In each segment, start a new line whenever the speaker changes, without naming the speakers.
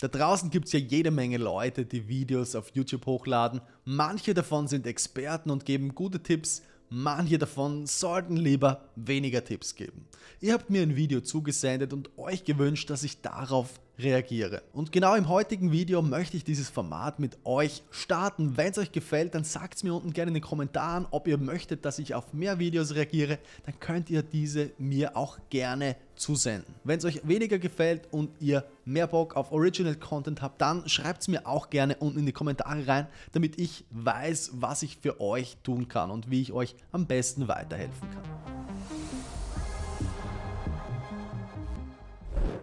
Da draußen gibt es ja jede Menge Leute, die Videos auf YouTube hochladen. Manche davon sind Experten und geben gute Tipps. Manche davon sollten lieber weniger Tipps geben. Ihr habt mir ein Video zugesendet und euch gewünscht, dass ich darauf reagiere. Und genau im heutigen Video möchte ich dieses Format mit euch starten. Wenn es euch gefällt, dann sagt es mir unten gerne in den Kommentaren, ob ihr möchtet, dass ich auf mehr Videos reagiere. Dann könnt ihr diese mir auch gerne zusenden. Wenn es euch weniger gefällt und ihr mehr Bock auf Original Content habt, dann schreibt es mir auch gerne unten in die Kommentare rein, damit ich weiß, was ich für euch tun kann und wie ich euch am besten weiterhelfen kann.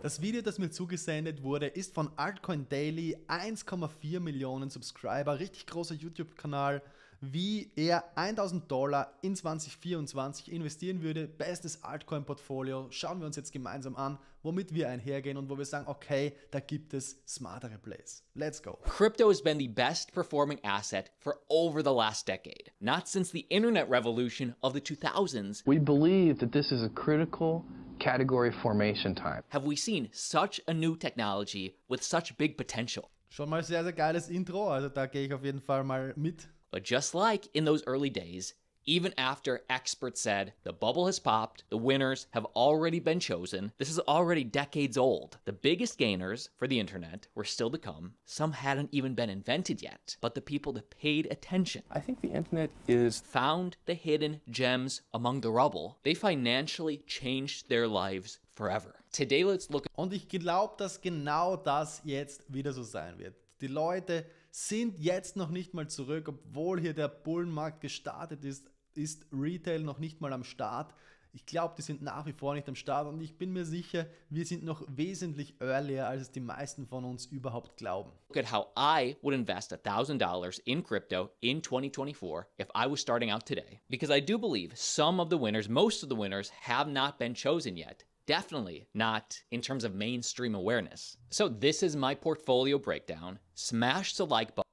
Das Video, das mir zugesendet wurde, ist von Altcoin Daily, 1,4 Millionen Subscriber, richtig großer YouTube-Kanal, wie er $1000 in 2024 investieren würde. Bestes Altcoin-Portfolio. Schauen wir uns jetzt gemeinsam an, womit wir einhergehen und wo wir sagen, okay, da gibt es smartere Plays. Let's go.
Crypto has been the best performing asset for over the last decade, not since the internet revolution of the 2000s.
We believe that this is a critical category formation time.
Have we seen such a new technology with such big potential?
Schon mal sehr, sehr geiles Intro, also da gehe ich auf jeden Fall mal mit.
But just like in those early days, even after experts said the bubble has popped, the winners have already been chosen, this is already decades old. The biggest gainers for the internet were still to come. Some hadn't even been invented yet, but the people that paid attention,
I think the internet is
found the hidden gems among the rubble. They financially changed their lives forever. Today, let's look.
Und ich glaube, dass genau das jetzt wieder so sein wird. Die Leute sind jetzt noch nicht mal zurück, obwohl hier der Bullenmarkt gestartet ist Retail noch nicht mal am Start. Ich glaube, die sind nach wie vor nicht am Start und ich bin mir sicher, wir sind noch wesentlich earlier, als es die meisten von uns überhaupt glauben.
Look at how I would invest $1,000 in crypto in 2024 if I was starting out today. Because I do believe some of the winners, most of the winners, have not been chosen yet. Definitely not in terms of mainstream awareness. So this is my portfolio breakdown. Smash the like button.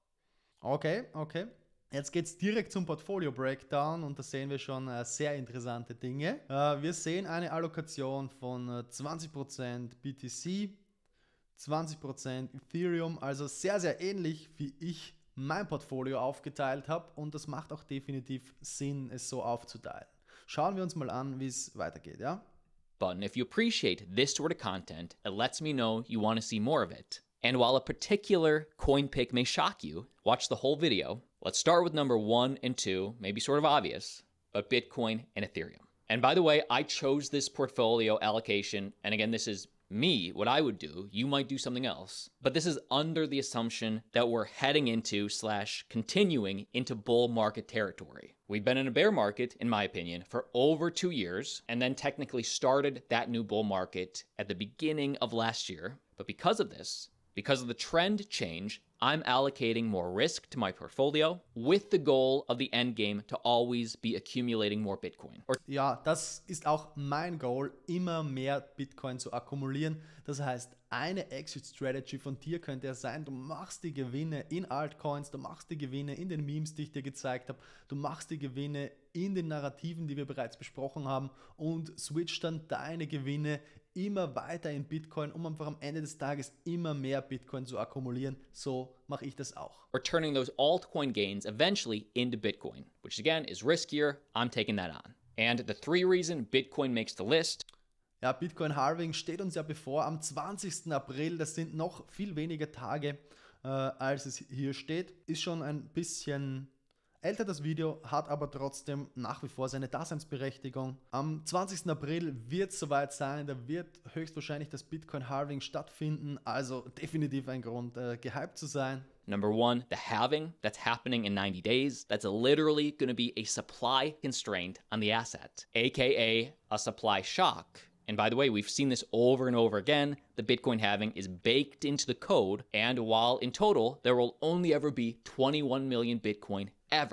Okay. Jetzt geht es direkt zum Portfolio Breakdown und da sehen wir schon sehr interessante Dinge. Wir sehen eine Allokation von 20% BTC, 20% Ethereum, also sehr, sehr ähnlich, wie ich mein Portfolio aufgeteilt habe und das macht auch definitiv Sinn, es so aufzuteilen. Schauen wir uns mal an, wie es weitergeht, ja?
Button. If you appreciate this sort of content, it lets me know you want to see more of it. And while a particular coin pick may shock you, watch the whole video. Let's start with number 1 and 2, maybe sort of obvious, but Bitcoin and Ethereum. And by the way, I chose this portfolio allocation, and again, this is me, what I would do. You might do something else. But this is under the assumption that we're heading into / continuing into bull market territory. We've been in a bear market, in my opinion, for over 2 years, and then technically started that new bull market at the beginning of last year. But because of this, because of the trend change, I'm allocating more risk to my portfolio with the goal of the end game to always be accumulating more Bitcoin.
Ja, das ist auch mein Goal, immer mehr Bitcoin zu akkumulieren. Das heißt, eine Exit-Strategy von dir könnte ja sein, du machst die Gewinne in Altcoins, du machst die Gewinne in den Memes, die ich dir gezeigt habe, du machst die Gewinne in den Narrativen, die wir bereits besprochen haben und switcht dann deine Gewinne immer weiter in Bitcoin, um einfach am Ende des Tages immer mehr Bitcoin zu akkumulieren. So mache ich das auch.
Or turning those altcoin gains eventually into Bitcoin, which again is riskier. I'm taking that on. And the 3 reasons Bitcoin makes the list.
Ja, Bitcoin Halving steht uns ja bevor am 20. April. Das sind noch viel weniger Tage, als es hier steht. Ist schon ein bisschen älter das Video, hat aber trotzdem nach wie vor seine Daseinsberechtigung. Am 20. April wird es soweit sein, da wird höchstwahrscheinlich das Bitcoin-Halving stattfinden, also definitiv ein Grund, gehypt zu sein.
Number 1, the halving that's happening in 90 days, that's literally going to be a supply constraint on the asset, aka a supply shock. And by the way, we've seen this over and over again. The Bitcoin halving is baked into the code, and while in total there will only ever be 21 million Bitcoin ever.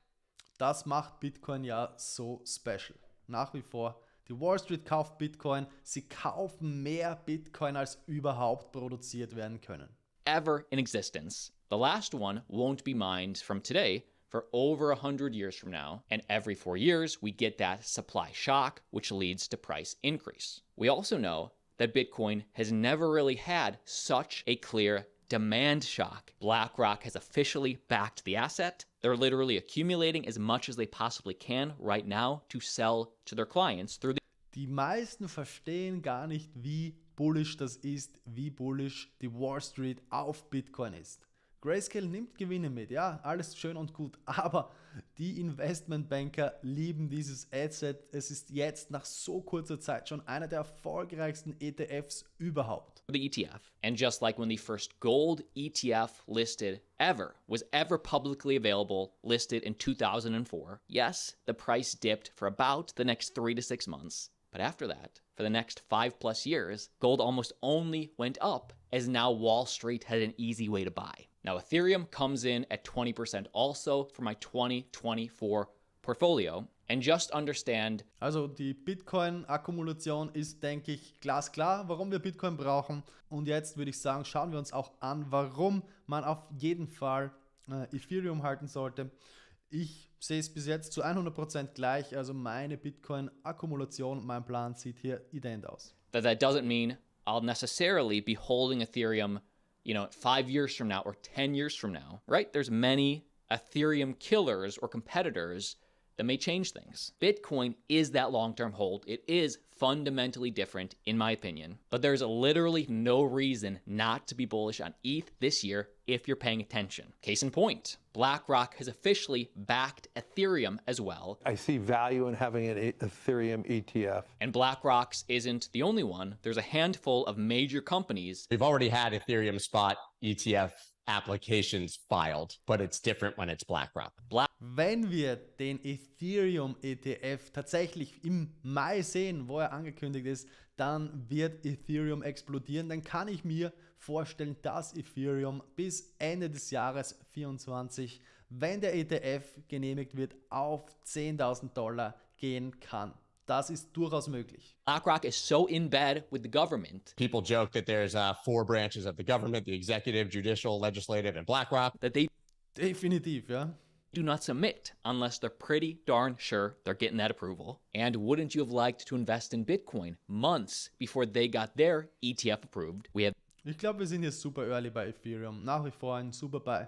Das macht Bitcoin ja so special. Nach wie vor, die Wall Street kauft Bitcoin, sie kaufen mehr Bitcoin, als überhaupt produziert werden können.
Ever in existence. The last one won't be mined from today for over 100 years from now, and every 4 years we get that supply shock, which leads to price increase. We also know that Bitcoin has never really had such a clear demand shock. BlackRock has officially backed the asset. They're literally accumulating as much as they possibly can right now to sell to their clients through the
Die meisten verstehen gar nicht, wie bullish das ist, wie bullish die Wall Street auf Bitcoin ist. Grayscale nimmt Gewinne mit, ja, alles schön und gut, aber die Investmentbanker lieben dieses Asset. Es ist jetzt nach so kurzer Zeit schon einer der erfolgreichsten ETFs überhaupt.
the ETF. And just like when the first gold ETF listed was ever publicly available, listed in 2004, yes, the price dipped for about the next 3 to 6 months. But after that, for the next 5+ years, gold almost only went up, as now Wall Street had an easy way to buy. Now Ethereum comes in at 20% also for my 2024 portfolio. And just understand,
also die Bitcoin-Akkumulation ist, denke ich, glasklar, warum wir Bitcoin brauchen. Und jetzt würde ich sagen, schauen wir uns auch an, warum man auf jeden Fall Ethereum halten sollte. Ich sehe es bis jetzt zu 100% gleich, also meine Bitcoin-Akkumulation, mein Plan sieht hier ident aus.
that doesn't mean I'll necessarily be holding Ethereum, 5 years from now or 10 years from now, right? There's many Ethereum killers or competitors that may change things. Bitcoin is that long-term hold. It is fundamentally different, in my opinion. But there's literally no reason not to be bullish on ETH this year if you're paying attention. Case in point, BlackRock has officially backed Ethereum as well.
I see value in having an Ethereum ETF.
And BlackRock's isn't the only one. There's a handful of major companies.
We've already had Ethereum spot ETF applications filed, but it's different when it's BlackRock.
Wenn wir den Ethereum ETF tatsächlich im Mai sehen, wo er angekündigt ist, dann wird Ethereum explodieren. Dann kann ich mir vorstellen, dass Ethereum bis Ende des Jahres 2024, wenn der ETF genehmigt wird, auf $10.000 gehen kann. Das ist durchaus möglich.
BlackRock is so in bed with the government.
People joke that there's 4 branches of the government, the executive, judicial, legislative, and BlackRock.
That they
Definitiv, ja.
do not submit unless they're pretty darn sure they're getting that approval. And wouldn't you have liked to invest in Bitcoin months before they got their ETF approved? We have
Ich glaube, wir sind hier super early bei Ethereum. Nach wie vor ein super Buy.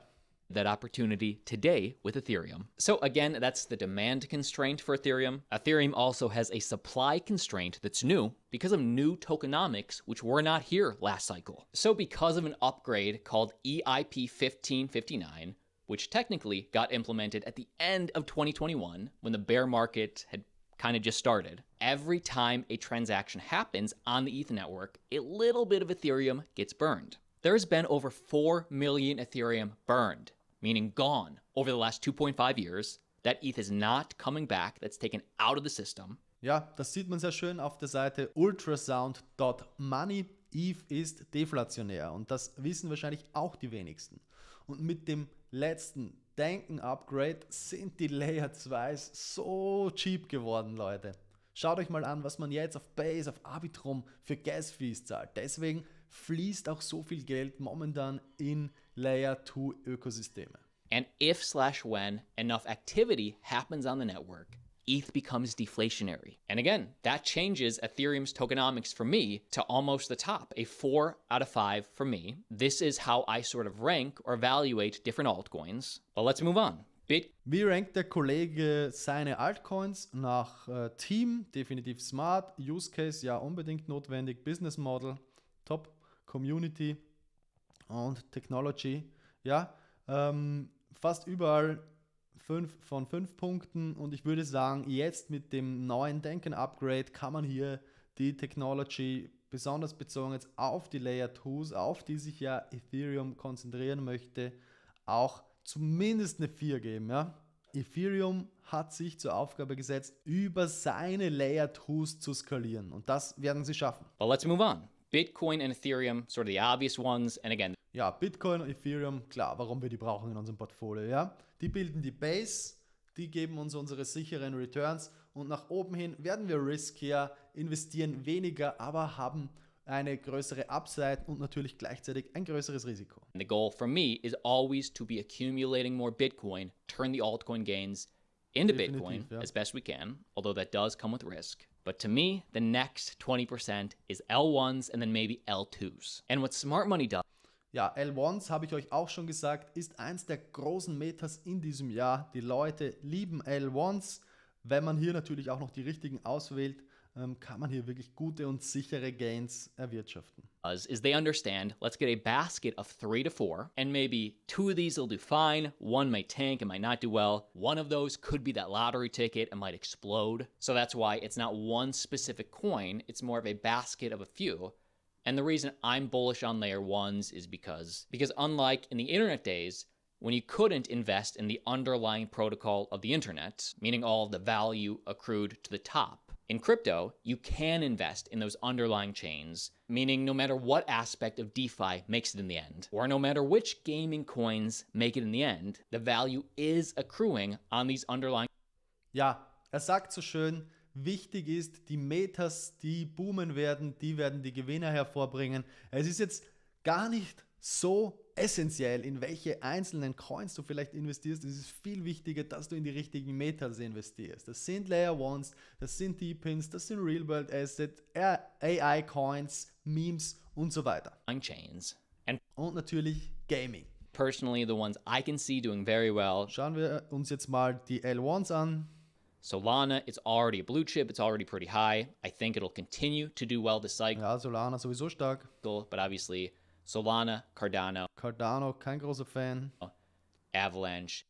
that opportunity today with Ethereum. So again, that's the demand constraint for Ethereum. Ethereum also has a supply constraint that's new because of new tokenomics, which were not here last cycle. So because of an upgrade called EIP 1559, which technically got implemented at the end of 2021 when the bear market had kind of just started, every time a transaction happens on the ETH network, a little bit of Ethereum gets burned. There's been over 4 million Ethereum burned, meaning gone, over the last 2.5 years. That ETH is not coming back. That's taken out of the system.
Ja, das sieht man sehr schön auf der Seite ultrasound.money. ETH ist deflationär und das wissen wahrscheinlich auch die wenigsten. Und mit dem letzten Denken-Upgrade sind die Layer 2s so cheap geworden, Leute. Schaut euch mal an, was man jetzt auf Base, auf Arbitrum für Gas-Fees zahlt. Deswegen fließt auch so viel Geld momentan in Layer 2 Ökosysteme.
And if/when enough activity happens on the network, ETH becomes deflationary. And again, that changes Ethereum's tokenomics for me to almost the top, a 4 out of 5 for me. This is how I sort of rank or evaluate different altcoins. But let's move on.
Wie rankt der Kollege seine Altcoins? Nach Team, definitiv smart, Use Case, ja unbedingt notwendig, Business Model, Top, Community und Technology. Ja, fast überall 5 von 5 Punkten und ich würde sagen, jetzt mit dem neuen Denken-Upgrade kann man hier die Technology, besonders bezogen jetzt auf die Layer 2s, auf die sich ja Ethereum konzentrieren möchte, auch zumindest eine 4 geben. Ja? Ethereum hat sich zur Aufgabe gesetzt, über seine Layer 2s zu skalieren und das werden sie schaffen.
But let's move on. Bitcoin and Ethereum, sort of the obvious ones. And again,
ja, Bitcoin und Ethereum, klar, warum wir die brauchen in unserem Portfolio, ja. Die bilden die Base, die geben uns unsere sicheren Returns und nach oben hin werden wir riskier, investieren weniger, aber haben eine größere Upside und natürlich gleichzeitig ein größeres Risiko.
the goal for me is always to be accumulating more Bitcoin, turn the altcoin gains into
Definitiv,
Bitcoin
ja.
as best we can, although that does come with risk. But to me, the next 20% is L1s and then maybe L2s. And what smart money does
Ja, L1s, habe ich euch auch schon gesagt, ist eins der großen Metas in diesem Jahr. Die Leute lieben L1s. Wenn man hier natürlich auch noch die richtigen auswählt, kann man hier wirklich gute und sichere Gains erwirtschaften.
Is they understand, let's get a basket of 3 to 4, and maybe 2 of these will do fine, 1 may tank and might not do well. One of those could be that lottery ticket and might explode. So that's why it's not one specific coin, it's more of a basket of a few. And the reason I'm bullish on layer 1s is because unlike in the internet days, when you couldn't invest in the underlying protocol of the internet, meaning all of the value accrued to the top, in crypto, you can invest in those underlying chains, meaning no matter what aspect of DeFi makes it in the end, or no matter which gaming coins make it in the end, the value is accruing on these underlying.
Ja, sagt so schön, wichtig ist, die Metas, die boomen werden, die werden die Gewinner hervorbringen. Es ist jetzt gar nicht so essentiell, in welche einzelnen Coins du vielleicht investierst. Es ist viel wichtiger, dass du in die richtigen Metas investierst. Das sind Layer 1s, das sind Deepins, das sind Real-World Assets, AI-Coins, Memes und so weiter.
Chains.
Und natürlich Gaming.
Personally, the ones I can see doing very well.
Schauen wir uns jetzt mal die L1s an.
Solana, it's already a blue chip, it's already pretty high. I think it'll continue to do well this cycle.
Ja, Solana sowieso stark.
But obviously, Solana,
Cardano, kein großer Fan.
Avalanche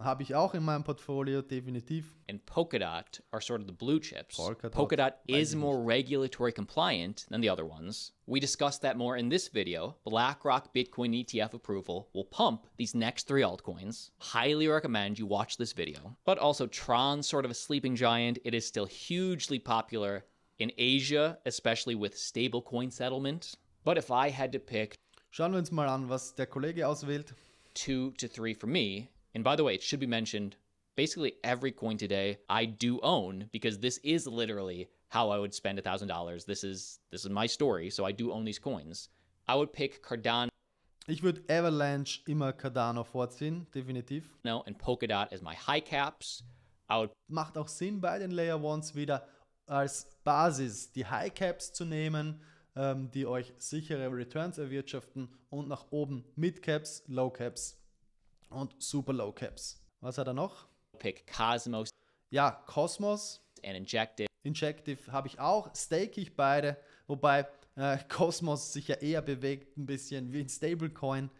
habe ich auch in meinem Portfolio, definitiv.
and Polkadot are sort of the blue chips.
Polkadot
is more regulatory compliant than the other ones. We discussed that more in this video. BlackRock Bitcoin ETF approval will pump these next 3 altcoins. Highly recommend you watch this video. But also Tron, sort of a sleeping giant. It is still hugely popular in Asia, especially with stablecoin settlement. But if I had to pick,
Schauen wir uns mal an, was der Kollege auswählt.
2 to 3 for me, and by the way, it should be mentioned, basically every coin today I do own, because this is literally how I would spend $1,000. This is my story, so I do own these coins. I would pick Cardano
Ich würde Avalanche immer Cardano vorziehen, definitiv.
and Polkadot as my high caps. I would
Macht auch Sinn, bei den Layer 1s wieder als Basis die High Caps zu nehmen, die euch sichere Returns erwirtschaften, und nach oben Mid Caps, Low Caps und Super Low Caps. Was hat er noch?
pick Cosmos
Ja, Cosmos,
and
Injective habe ich auch, stake ich beide, wobei Cosmos sich ja eher bewegt ein bisschen wie ein Stablecoin.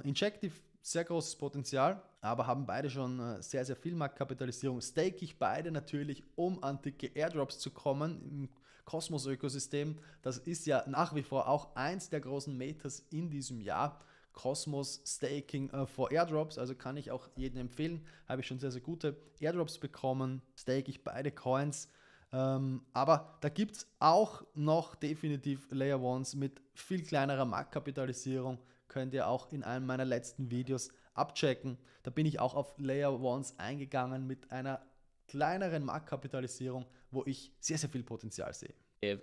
Injective, sehr großes Potenzial, aber haben beide schon sehr, sehr viel Marktkapitalisierung. Stake ich beide natürlich, um an dicke Airdrops zu kommen im Cosmos-Ökosystem. Das ist ja nach wie vor auch eins der großen Metas in diesem Jahr. Cosmos Staking for Airdrops, also kann ich auch jedem empfehlen. Habe ich schon sehr, sehr gute Airdrops bekommen. Stake ich beide Coins. Aber da gibt es auch noch definitiv Layer 1s mit viel kleinerer Marktkapitalisierung. Könnt ihr auch in einem meiner letzten Videos abchecken. Da bin ich auch auf Layer 1s eingegangen mit einer kleineren Marktkapitalisierung, wo ich sehr, sehr viel Potenzial sehe.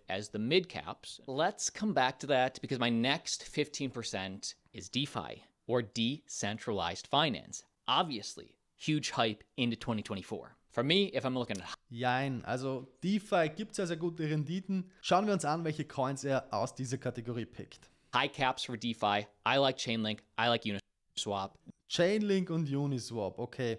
as the mid caps. Let's come back to that because my next 15% is DeFi or decentralized finance. Obviously, huge hype into 2024. For me, if I'm looking at
Jein, also DeFi gibt sehr, sehr gute Renditen. Schauen wir uns an, welche Coins er aus dieser Kategorie pickt.
high caps for DeFi, I like Chainlink, I like Uniswap.
Chainlink und Uniswap, okay.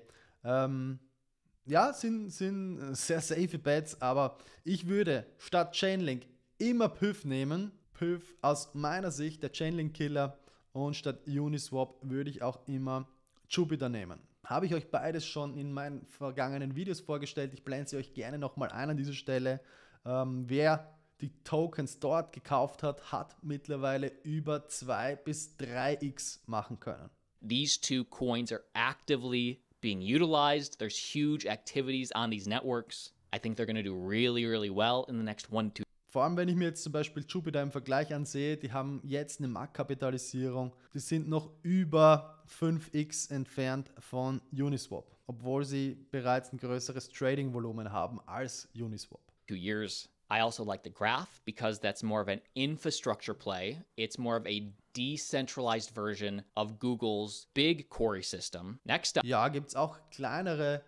Ja, sind sehr safe Bets, aber ich würde statt Chainlink immer Pyth nehmen. Pyth aus meiner Sicht der Chainlink-Killer, und statt Uniswap würde ich auch immer Jupiter nehmen. Habe ich euch beides schon in meinen vergangenen Videos vorgestellt. Ich blende sie euch gerne nochmal ein an dieser Stelle. Wer die Tokens dort gekauft hat, hat mittlerweile über 2 bis 3x machen können.
These 2 coins are actively being utilized. There's huge activities on these networks. I think they're going to do really, really well in the next 1 to 2.
Vor allem, wenn ich mir jetzt zum Beispiel Jupiter im Vergleich ansehe, die haben jetzt eine Marktkapitalisierung, die sind noch über 5x entfernt von Uniswap, obwohl sie bereits ein größeres Trading-Volumen haben als Uniswap.
2 years. I also like the graph because that's more of an infrastructure play. It's more of a decentralized version of Google's big Quarry system. Next up,
Ja, gibt es auch kleinere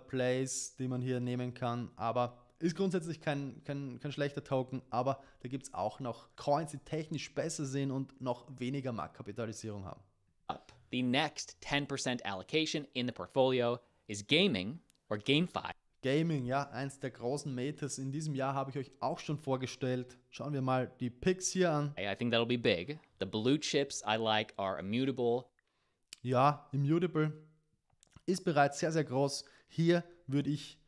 Plays, die man hier nehmen kann, aber Ist grundsätzlich kein schlechter Token, aber da gibt es auch noch Coins, die technisch besser sind und noch weniger Marktkapitalisierung haben.
The next 10% allocation in the portfolio is gaming or GameFi.
Gaming, ja, eins der großen Metas in diesem Jahr habe ich euch auch schon vorgestellt. Schauen wir mal die Picks hier an.
I think that'll be big. The blue chips I like are Immutable.
Ja, Immutable ist bereits sehr, sehr groß. Hier würde ich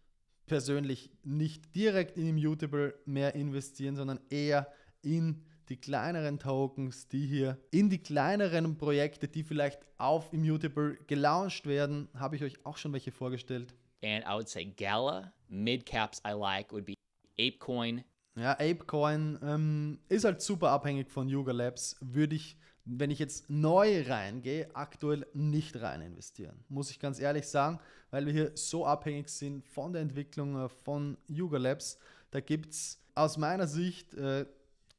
persönlich nicht direkt in Immutable mehr investieren, sondern eher in die kleineren Tokens, die hier in die kleineren Projekte, die vielleicht auf Immutable gelauncht werden, habe ich euch auch schon welche vorgestellt.
And I would say Gala. Mid caps I like would be ApeCoin.
Ja, ApeCoin ist halt super abhängig von Yuga Labs. Würde ich, wenn ich jetzt neu reingehe, aktuell nicht rein investieren. Muss ich ganz ehrlich sagen, weil wir hier so abhängig sind von der Entwicklung von Yuga Labs. Da gibt es aus meiner Sicht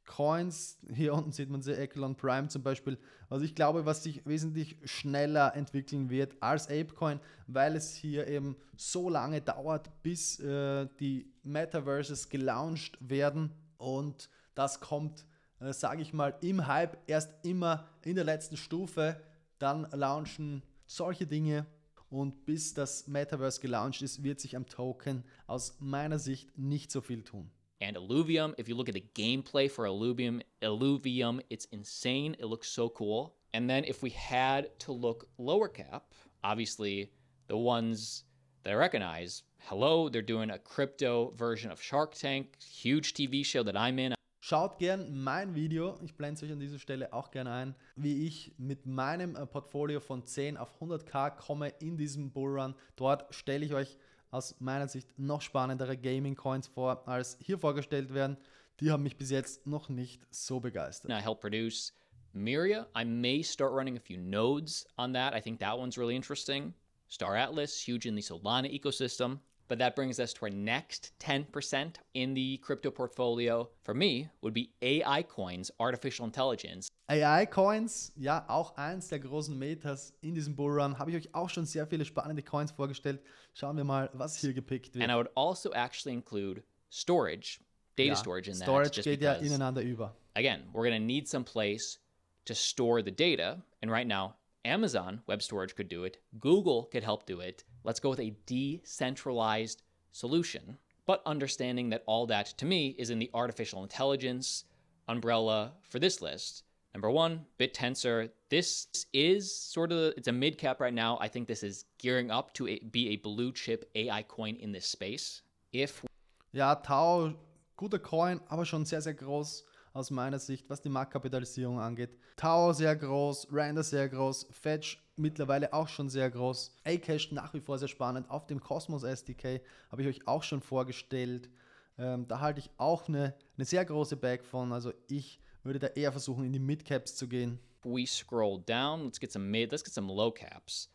Coins, hier unten sieht man sie, Echelon Prime zum Beispiel, also ich glaube, was sich wesentlich schneller entwickeln wird als ApeCoin, weil es hier eben so lange dauert, bis die Metaverses gelauncht werden und das kommt, sage ich mal, im Hype erst immer in der letzten Stufe, dann launchen solche Dinge und bis das Metaverse gelauncht ist, wird sich am Token aus meiner Sicht nicht so viel tun.
And Illuvium, if you look at the gameplay for Illuvium, it's insane. It looks so cool. And then if we had to look lower cap, obviously the ones that I recognize, hello, they're doing a crypto version of Shark Tank, huge TV show that I'm in.
Schaut gern mein Video, ich blende es euch an dieser Stelle auch gerne ein, wie ich mit meinem Portfolio von 10 auf 100k komme in diesem Bullrun. Dort stelle ich euch aus meiner Sicht noch spannendere Gaming-Coins vor, als hier vorgestellt werden. Die haben mich bis jetzt noch nicht so begeistert.
I help produce Miria. I may start running a few nodes on that. I think that one's really interesting. Star Atlas, huge in the Solana ecosystem. But that brings us to our next 10% in the crypto portfolio. For me, would be AI coins, artificial intelligence.
AI-Coins, ja, auch eins der großen Metas in diesem Bullrun. Habe ich euch auch schon sehr viele spannende Coins vorgestellt. Schauen wir mal, was hier gepickt wird.
And I would also actually include storage, data storage in that.
Storage
just
geht ja
because,
ineinander über.
again, we're going to need some place to store the data. And right now, Amazon Web Storage could do it. Google could help do it. Let's go with a decentralized solution. But understanding that all that, to me, is in the artificial intelligence umbrella for this list. Number one, BitTensor. This is sort of, it's a mid cap right now. I think this is gearing up to be a blue chip AI coin in this space.
Ja, Tau, guter Coin, aber schon sehr, sehr groß aus meiner Sicht, was die Marktkapitalisierung angeht. Tau sehr groß, Render sehr groß, Fetch mittlerweile auch schon sehr groß. Acash nach wie vor sehr spannend. Auf dem Cosmos SDK habe ich euch auch schon vorgestellt. Da halte ich auch eine sehr große Bag von. Also ich würde da eher versuchen, in die Mid-Caps zu gehen.
We scroll down, let's get some low caps.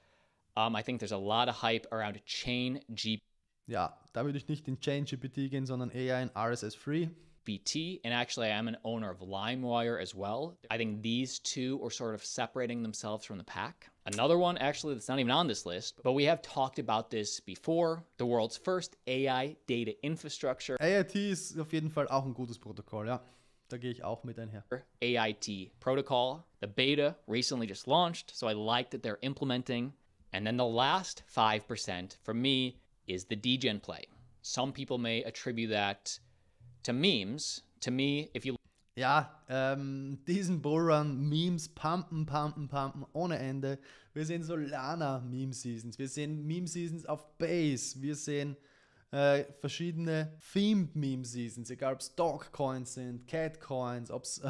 I think there's a lot of hype around ChainGPT.
Ja, da würde ich nicht in ChainGPT gehen, sondern eher in RSS-Free.
And actually I am an owner of LimeWire as well. I think these two are sort of separating themselves from the pack. Another one actually that's not even on this list, but we have talked about this before, the world's first AI data infrastructure.
AIT ist auf jeden Fall auch ein gutes Protokoll, ja. Da gehe ich auch mit einher.
AIT protocol. The beta recently just launched, so I like that they're implementing. And then the last 5% for me is the degen play. Some people may attribute that to memes. To me, if you...
Ja, diesen Bullrun, Memes pumpen ohne Ende. Wir sehen Solana-Meme-Seasons, wir sehen Meme-Seasons auf Base, wir sehen verschiedene Themed-Meme-Seasons, egal ob es Dogcoins sind, Catcoins, ob es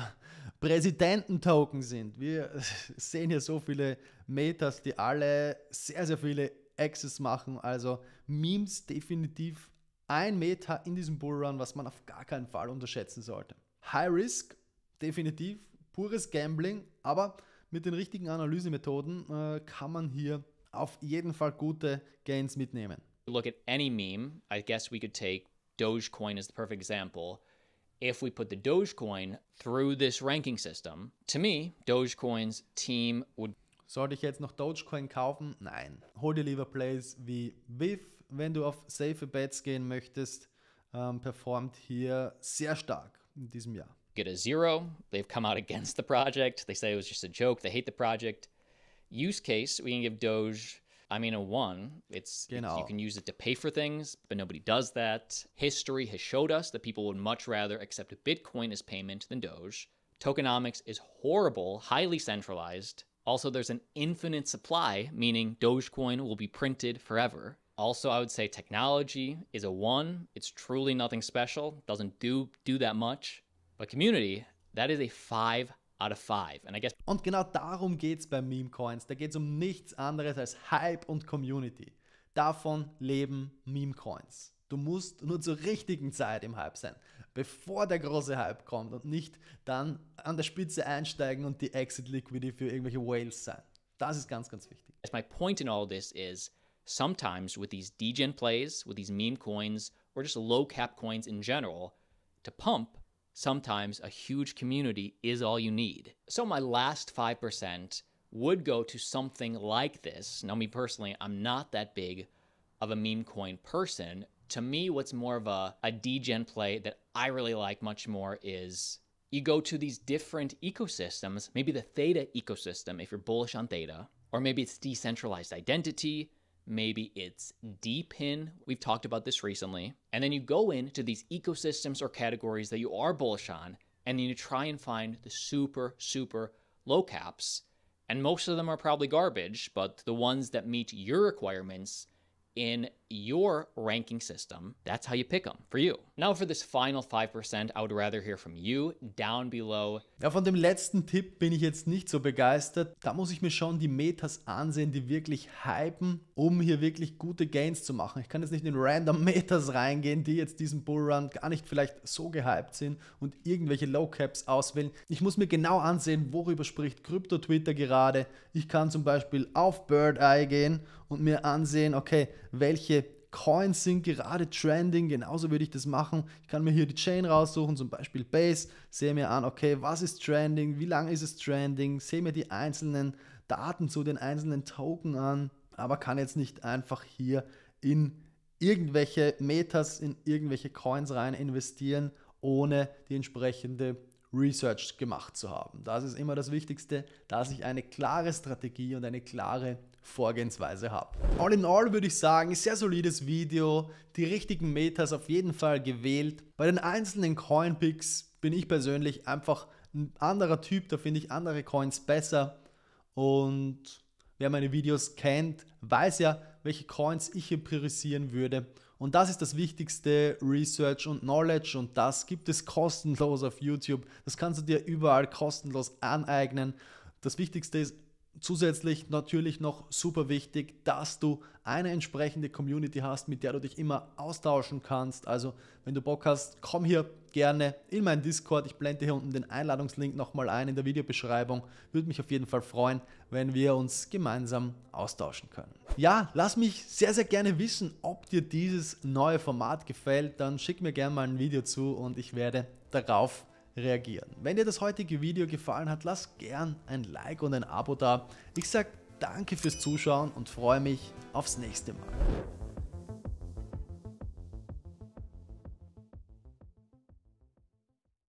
Präsidenten-Token sind. Wir sehen hier so viele Metas, die alle sehr, sehr viele Access machen. Also Memes definitiv ein Meta in diesem Bullrun, was man auf gar keinen Fall unterschätzen sollte. High Risk, definitiv, pures Gambling, aber mit den richtigen Analysemethoden kann man hier auf jeden Fall gute Gains mitnehmen.
Look at any meme, I guess we could take Dogecoin as the perfect example. If we put the Dogecoin through this ranking system, to me, Dogecoin's team would...
Sollte ich jetzt noch Dogecoin kaufen? Nein. Hol dir lieber Plays wie Viv, wenn du auf safe Bets gehen möchtest. performt hier sehr stark in diesem Jahr.
Get a 0. They've come out against the project. They say it was just a joke. They hate the project. Use case, we can give Doge, a 1. You can use it to pay for things, but nobody does that. History has showed us that people would much rather accept Bitcoin as payment than Doge. Tokenomics is horrible, highly centralized. Also, there's an infinite supply, meaning Dogecoin will be printed forever. Also, I would say technology is a 1. It's truly nothing special, doesn't do that much. But community, that is a 5 out of 5. And I guess
und genau darum geht es bei Meme-Coins. Da geht es um nichts anderes als Hype und Community. Davon leben Meme-Coins. Du musst nur zur richtigen Zeit im Hype sein, bevor der große Hype kommt und nicht dann an der Spitze einsteigen und die Exit-Liquidity für irgendwelche Whales sein. Das ist ganz, ganz wichtig.
My point in all this is sometimes with these degen plays, with these meme coins, or just low cap coins in general, to pump, sometimes a huge community is all you need. So my last 5% would go to something like this. Now, me personally, I'm not that big of a meme coin person. To me, what's more of a degen play that I really like much more is you go to these different ecosystems, maybe the Theta ecosystem if you're bullish on Theta, or maybe it's decentralized identity, maybe it's DPIN. We've talked about this recently. And then you go into these ecosystems or categories that you are bullish on, and then you try and find the super, super low caps. And most of them are probably garbage, but the ones that meet your requirements in your ranking system, that's how you pick them for you. Now for this final 5%, I would rather hear from you down below.
Ja, von dem letzten Tipp bin ich jetzt nicht so begeistert. Da muss ich mir schon die Metas ansehen, die wirklich hypen, um hier wirklich gute Gains zu machen. Ich kann jetzt nicht in random Metas reingehen, die jetzt diesen Bullrun gar nicht vielleicht so gehypt sind und irgendwelche Low Caps auswählen. Ich muss mir genau ansehen, worüber spricht Krypto-Twitter gerade. Ich kann zum Beispiel auf Bird Eye gehen und mir ansehen, okay, welche Coins sind gerade trending, genauso würde ich das machen. Ich kann mir hier die Chain raussuchen, zum Beispiel Base, sehe mir an, okay, was ist trending, wie lange ist es trending, sehe mir die einzelnen Daten zu den einzelnen Token an, aber kann jetzt nicht einfach hier in irgendwelche Metas, in irgendwelche Coins rein investieren, ohne die entsprechende Research gemacht zu haben. Das ist immer das Wichtigste, dass ich eine klare Strategie und eine klare Vorgehensweise habe. All in all würde ich sagen, sehr solides Video, die richtigen Metas auf jeden Fall gewählt. Bei den einzelnen Coin-Picks bin ich persönlich einfach ein anderer Typ, da finde ich andere Coins besser und wer meine Videos kennt, weiß ja, welche Coins ich hier priorisieren würde. Und das ist das Wichtigste, Research und Knowledge, und das gibt es kostenlos auf YouTube. Das kannst du dir überall kostenlos aneignen. Das Wichtigste ist zusätzlich natürlich noch super wichtig, dass du eine entsprechende Community hast, mit der du dich immer austauschen kannst. Also wenn du Bock hast, komm hier gerne in meinen Discord. Ich blende hier unten den Einladungslink nochmal ein in der Videobeschreibung. Würde mich auf jeden Fall freuen, wenn wir uns gemeinsam austauschen können. Ja, lass mich sehr, sehr gerne wissen, ob dir dieses neue Format gefällt. Dann schick mir gerne mal ein Video zu und ich werde darauf reagieren. Wenn dir das heutige Video gefallen hat, lass gern ein Like und ein Abo da. Ich sage danke fürs Zuschauen und freue mich aufs nächste Mal.